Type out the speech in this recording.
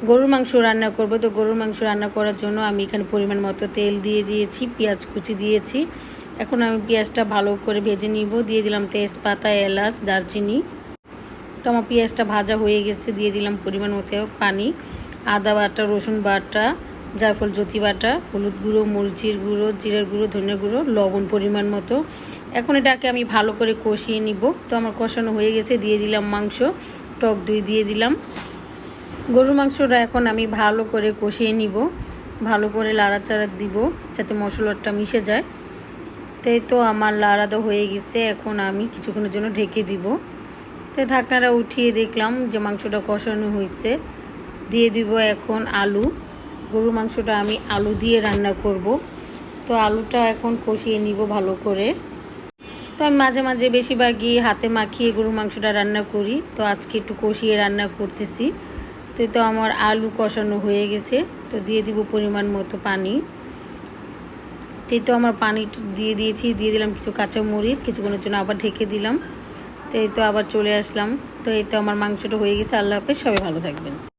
গরুর মাংস রান্না করব। তো গরুর মাংস রান্না করার জন্য আমি এখানে পরিমাণ মতো তেল দিয়ে দিয়েছি, পেঁয়াজ কুচি দিয়েছি। এখন আমি পেঁয়াজটা ভালো করে ভেজে নিব। দিয়ে দিলাম তেজপাতা, এলাচ, দারচিনি। তো আমার পেঁয়াজটা ভাজা হয়ে গেছে, দিয়ে দিলাম পরিমাণ মতো পানি, আদা বাটা, রসুন বাটা, জায়ফল জ্যোতি বাটা, হলুদ গুঁড়ো, মরিচের গুঁড়ো, জিরার গুঁড়ো, ধনিয়া গুঁড়ো, লবণ পরিমাণ মতো। এখন এটাকে আমি ভালো করে কষিয়ে নিব। তো আমার কষানো হয়ে গেছে, দিয়ে দিলাম মাংস, টক দই দিয়ে দিলাম। গরুর মাংসটা এখন আমি ভালো করে কষিয়ে নিব, ভালো করে লাড়াচাড়া দিব যাতে মশলাটা মিশে যায়। তাই তো আমার লাড়াদা হয়ে গেছে, এখন আমি কিছুক্ষণের জন্য ঢেকে দিব। তো ঢাকনাটা উঠিয়ে দেখলাম যে মাংসটা কষানো হয়েছে। দিয়ে দিব এখন আলু। গরুর মাংসটা আমি আলু দিয়ে রান্না করব। তো আলুটা এখন কষিয়ে নিব ভালো করে। তো আমি মাঝে মাঝে বেশিরভাগই হাতে মাখিয়ে গরুর মাংসটা রান্না করি, তো আজকে একটু কষিয়ে রান্না করতেছি। তো আমার আলু কষানো হয়ে গেছে, তো দিয়ে দিব পরিমাণ মতো পানি। তো আমার পানি দিয়ে দিয়েছি, দিয়ে দিলাম কিছু কাঁচামরিচ, কিছুক্ষণের জন্য আবার ঢেকে দিলাম। তো আবার চলে আসলাম। তো আমার মাংসটা হয়ে গেছে। আল্লাহ হাফেজ, সবাই ভালো থাকবেন।